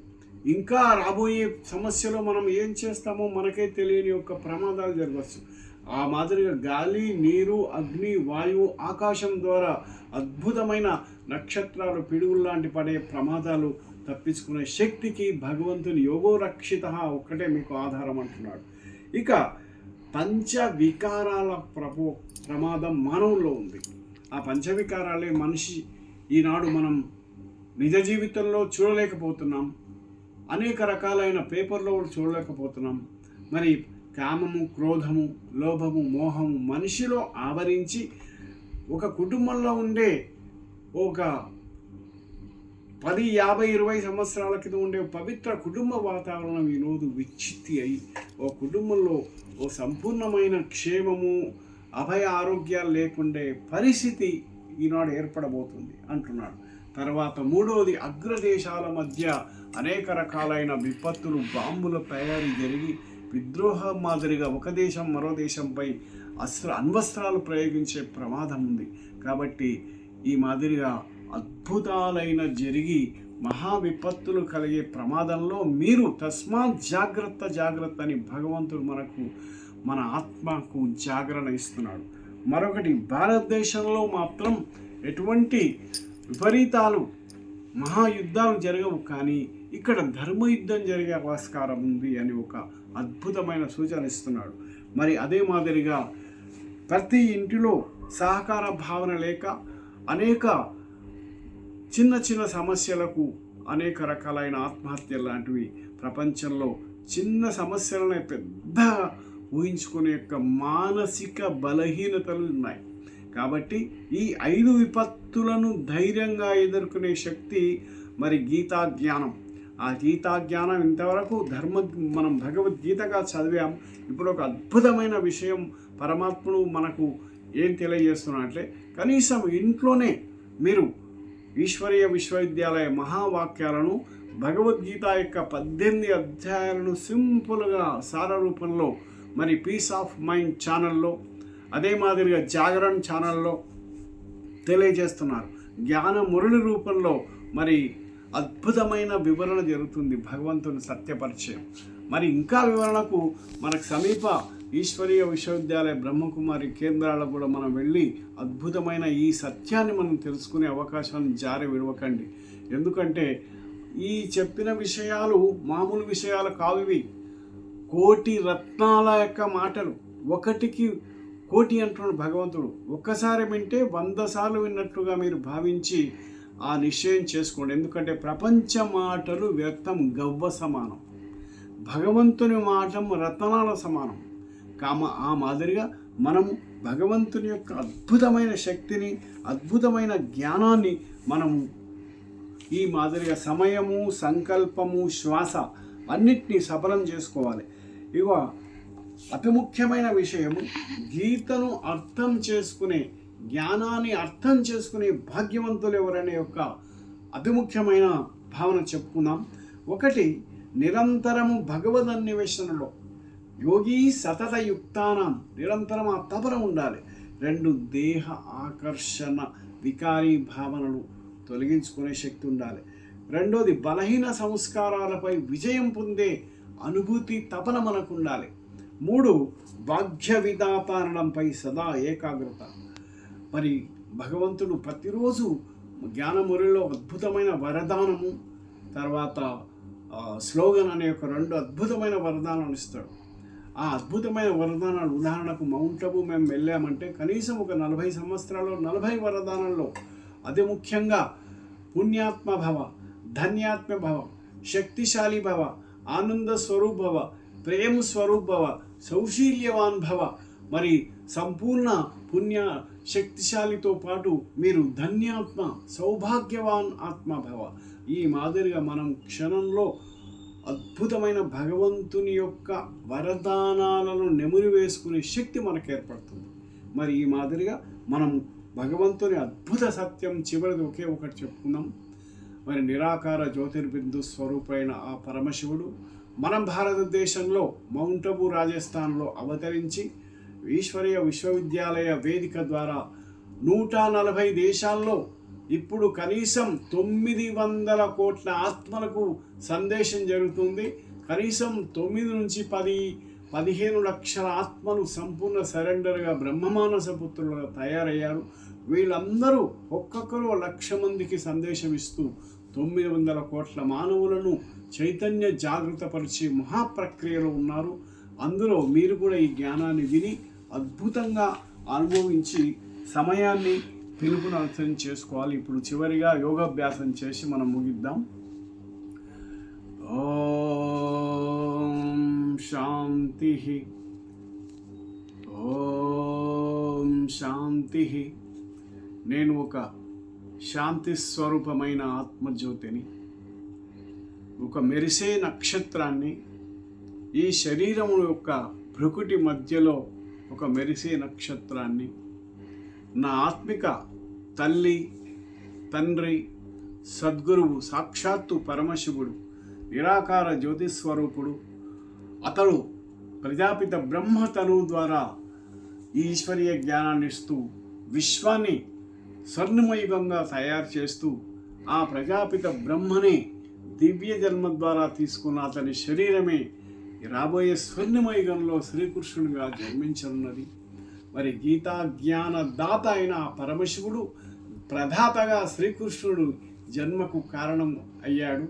ఇంకా రాబోయే సమస్యలో మనం ఏం చేస్తామో మనకే తెలియని యొక్క ప్రమాదాలు జరగవచ్చు. ఆ మాదిరిగా గాలి, నీరు, అగ్ని, వాయువు, ఆకాశం ద్వారా అద్భుతమైన నక్షత్రాలు, పిడుగులు లాంటి పడే ప్రమాదాలు తప్పించుకునే శక్తికి భగవంతుని యోగో రక్షిత ఒక్కటే మీకు ఆధారం అంటున్నాడు. ఇక పంచవికారాల ప్రమాదం మానవుల్లో ఉంది. ఆ పంచవికారాలే మనిషి ఈనాడు మనం నిజ జీవితంలో చూడలేకపోతున్నాం. అనేక రకాలైన పేపర్లో చూడలేకపోతున్నాం. మరి కామము, క్రోధము, లోభము, మోహము మనిషిలో ఆవరించి ఒక కుటుంబంలో ఉండే ఒక 10, 50, 20 సంవత్సరాల క్రితం ఉండే పవిత్ర కుటుంబ వాతావరణం ఈరోజు విచ్ఛిత్తి అయి ఓ కుటుంబంలో ఓ సంపూర్ణమైన క్షేమము, అభయ ఆరోగ్యాలు లేకుండే పరిస్థితి ఈనాడు ఏర్పడబోతుంది అంటున్నాడు. తర్వాత 3వది, అగ్రదేశాల మధ్య అనేక రకాలైన విపత్తులు, బాంబుల తయారీ జరిగి విద్రోహం మాదిరిగా ఒక దేశం మరో దేశంపై అణ్వస్త్రాలు ప్రయోగించే ప్రమాదం ఉంది. కాబట్టి ఈ మాదిరిగా అద్భుతాలైన జరిగి మహా విపత్తులు కలిగే ప్రమాదంలో మీరు తస్మాత్ జాగ్రత్త అని భగవంతుడు మన ఆత్మకు జాగరణ ఇస్తున్నాడు. మరొకటి, భారతదేశంలో మాత్రం ఎటువంటి విపరీతాలు, మహాయుద్ధాలు జరగవు, కానీ ఇక్కడ ధర్మయుద్ధం జరిగే ఆస్కారం ఉంది అని ఒక అద్భుతమైన సూచన ఇస్తున్నాడు. మరి అదే మాదిరిగా ప్రతి ఇంటిలో సహకార భావన లేక అనేక చిన్న చిన్న సమస్యలకు అనేక రకాలైన ఆత్మహత్యలు లాంటివి ప్రపంచంలో చిన్న సమస్యలనే పెద్ద ఊహించుకునే యొక్క మానసిక బలహీనతలు ఉన్నాయి. కాబట్టి ఈ 5 విపత్తులను ధైర్యంగా ఎదుర్కొనే శక్తి మరి గీతా జ్ఞానం. ఆ గీతా జ్ఞానం ఇంతవరకు మనం భగవద్గీతగా చదివాం. ఇప్పుడు ఒక అద్భుతమైన విషయం పరమాత్ముడు మనకు ఏం తెలియజేస్తున్నట్లే, కనీసం ఇంట్లోనే మీరు ఈశ్వరీయ విశ్వవిద్యాలయ మహావాక్యాలను, భగవద్గీత యొక్క 18 అధ్యాయాలను సింపుల్గా సార రూపంలో మరి పీస్ ఆఫ్ మైండ్ ఛానల్లో, అదే మాదిరిగా జాగరణ్ ఛానల్లో తెలియజేస్తున్నారు. జ్ఞాన మురళి రూపంలో మరి అద్భుతమైన వివరణ జరుగుతుంది, భగవంతుని సత్యపరిచయం. మరి ఇంకా వివరణకు మనకు సమీప ఈశ్వరీయ విశ్వవిద్యాలయ బ్రహ్మకుమారి కేంద్రాలకు కూడా మనం వెళ్ళి అద్భుతమైన ఈ సత్యాన్ని మనం తెలుసుకునే అవకాశాన్ని జారి విడవకండి. ఎందుకంటే ఈ చెప్పిన విషయాలు మామూలు విషయాలు కావివి. కోటి రత్నాల యొక్క మాటలు, ఒకటికి కోటి అంటున్నాడు భగవంతుడు. ఒక్కసారి వింటే 100 సార్లు విన్నట్టుగా మీరు భావించి ఆ నిశ్చయం చేసుకోండి. ఎందుకంటే ప్రపంచ మాటలు వ్యర్థం, గవ్వ సమానం. భగవంతుని మాటం రత్నాల సమానం. ఆ మాదిరిగా మనము భగవంతుని యొక్క అద్భుతమైన శక్తిని, అద్భుతమైన జ్ఞానాన్ని మనము ఈ మాదిరిగా సమయము, సంకల్పము, శ్వాస అన్నిటినీ సఫలం చేసుకోవాలి. ఇక అతి ముఖ్యమైన విషయము, గీతను అర్థం చేసుకునే, జ్ఞానాన్ని అర్థం చేసుకునే భాగ్యవంతులు ఎవరనే యొక్క అతి ముఖ్యమైన భావన చెప్పుకుందాం. 1, నిరంతరము భగవద్ అన్వేషణలో యోగి సతత యుక్తానం, నిరంతరం ఆ తపన ఉండాలి. 2, దేహ ఆకర్షణ వికారీ భావనలు తొలగించుకునే శక్తి ఉండాలి. 2వది, బలహీన సంస్కారాలపై విజయం పొందే అనుభూతి, తపన మనకు ఉండాలి. 3, భాగ్య విధాపారణంపై సదా ఏకాగ్రత. మరి భగవంతుడు ప్రతిరోజు జ్ఞానమురిలో అద్భుతమైన వరదానము, తర్వాత స్లోగన్ అనే ఒక 2 అద్భుతమైన వరదానాలు ఇస్తాడు. ఆ అద్భుతమైన వరదానాలు, ఉదాహరణకు మౌంట్ అబు మేము వెళ్ళామంటే కనీసం ఒక 40 సంవత్సరాల్లో 40 వరదానాల్లో అతి ముఖ్యంగా పుణ్యాత్మ భవ, ధన్యాత్మ భవ, శక్తిశాలి భవ, ఆనంద స్వరూప్ భవ, ప్రేమ స్వరూప్ భవ, సౌశీల్యవాన్ భవ, మరి సంపూర్ణ పుణ్య శక్తిశాలితో పాటు మీరు ధన్యాత్మ, సౌభాగ్యవాన్ ఆత్మ భవ. ఈ మాదిరిగా మనం క్షణంలో అద్భుతమైన భగవంతుని యొక్క వరదానాలను నెమరు వేసుకునే శక్తి మనకు ఏర్పడుతుంది. మరి ఈ మాదిరిగా మనం భగవంతుని అద్భుత సత్యం చివరిది ఒకే ఒకటి చెప్పుకుందాం. మరి నిరాకార జ్యోతిర్బిందు స్వరూపైన ఆ పరమశివుడు మన భారతదేశంలో మౌంట్ అబూ రాజస్థాన్లో అవతరించి ఈశ్వరీయ విశ్వవిద్యాలయ వేదిక ద్వారా 140 దేశాల్లో ఇప్పుడు కనీసం 900 కోట్ల ఆత్మలకు సందేశం జరుగుతుంది. కనీసం 9 నుంచి 15 లక్షల ఆత్మలు సంపూర్ణ సరెండర్గా బ్రహ్మమానస పుత్రులుగా తయారయ్యారు. వీళ్ళందరూ ఒక్కొక్కరు 1,00,000 మందికి సందేశం ఇస్తూ 900 కోట్ల మానవులను చైతన్య జాగృతపరిచే మహాప్రక్రియలో ఉన్నారు. అందులో మీరు కూడా ఈ జ్ఞానాన్ని విని అద్భుతంగా అనుభవించి సమయాన్ని పిలుపును అర్థం చేసుకోవాలి. ఇప్పుడు చివరిగా యోగాభ్యాసం చేసి మనం ముగిద్దాం. ఓం శాంతి, ఓం శాంతి. నేను ఒక శాంతి స్వరూపమైన ఆత్మజ్యోతిని, ఒక మెరిసే నక్షత్రాన్ని. ఈ శరీరము యొక్క భృకుటి మధ్యలో ఒక మెరిసే నక్షత్రాన్ని. నా ఆత్మిక తల్లి, తండ్రి, సద్గురువు సాక్షాత్తు పరమశివుడు నిరాకార జ్యోతిస్వరూపుడు. అతడు ప్రజాపిత బ్రహ్మతను ద్వారా ఈశ్వరీయ జ్ఞానాన్ని ఇస్తూ విశ్వాన్ని స్వర్ణమయుగంగా తయారు చేస్తూ ఆ ప్రజాపిత బ్రహ్మనే దివ్య జన్మ ద్వారా తీసుకున్న అతని శరీరమే రాబోయే స్వర్ణమయుగంలో శ్రీకృష్ణుడిగా జన్మించనున్నది. మరి గీతా జ్ఞాన దాత అయిన పరమశివుడు ప్రదాతగా శ్రీకృష్ణుడు జన్మకు కారణం అయ్యాడు.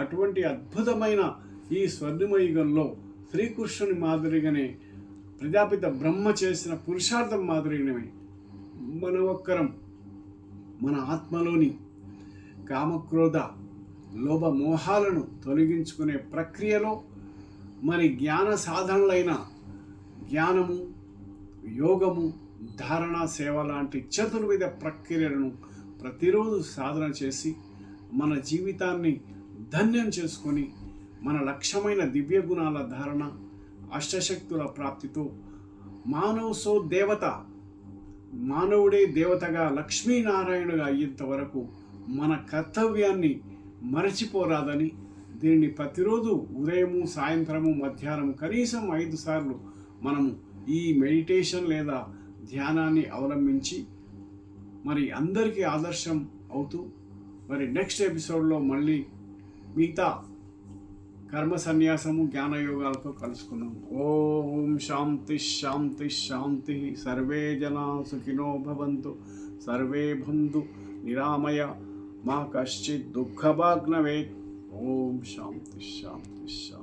అటువంటి అద్భుతమైన ఈ స్వర్ణమయుగంలో శ్రీకృష్ణుని మాదిరిగానే ప్రజాపిత బ్రహ్మ చేసిన పురుషార్థం మాదిరిగానే మన ఒక్కరం మన ఆత్మలోని కామక్రోధ లోభ మోహాలను తొలగించుకునే ప్రక్రియలో మరి జ్ఞాన సాధనలైన జ్ఞానము, యోగము, ధారణ, సేవ లాంటి చతుర్విధ ప్రక్రియలను ప్రతిరోజు సాధన చేసి మన జీవితాన్ని ధన్యం చేసుకొని మన లక్ష్యమైన దివ్య గుణాల ధారణ, అష్టశక్తుల ప్రాప్తితో మానవసో దేవత, మానవుడే దేవతగా లక్ష్మీనారాయణుగా అయ్యేంత వరకు మన కర్తవ్యాన్ని మరచిపోరాదని, దీనిని ప్రతిరోజు ఉదయము, సాయంత్రము, మధ్యాహ్నం కనీసం 5 సార్లు మనము ఈ మెడిటేషన్ లేదా ధ్యానాన్ని అవలంబించి మరి అందరికీ ఆదర్శం అవుతూ మరి నెక్స్ట్ ఎపిసోడ్లో మళ్ళీ మిగతా కర్మ సన్యాసము, జ్ఞానయోగాలతో కలుసుకున్నాం. ఓం శాంతి శాంతి శాంతి. సర్వే జనా సుఖినో భవంతు, సర్వే బంధు నిరామయ, మా కశ్చిత్ దుఃఖభాగ్నవేత్. ఓం శాంతి శాంతి శాంతి.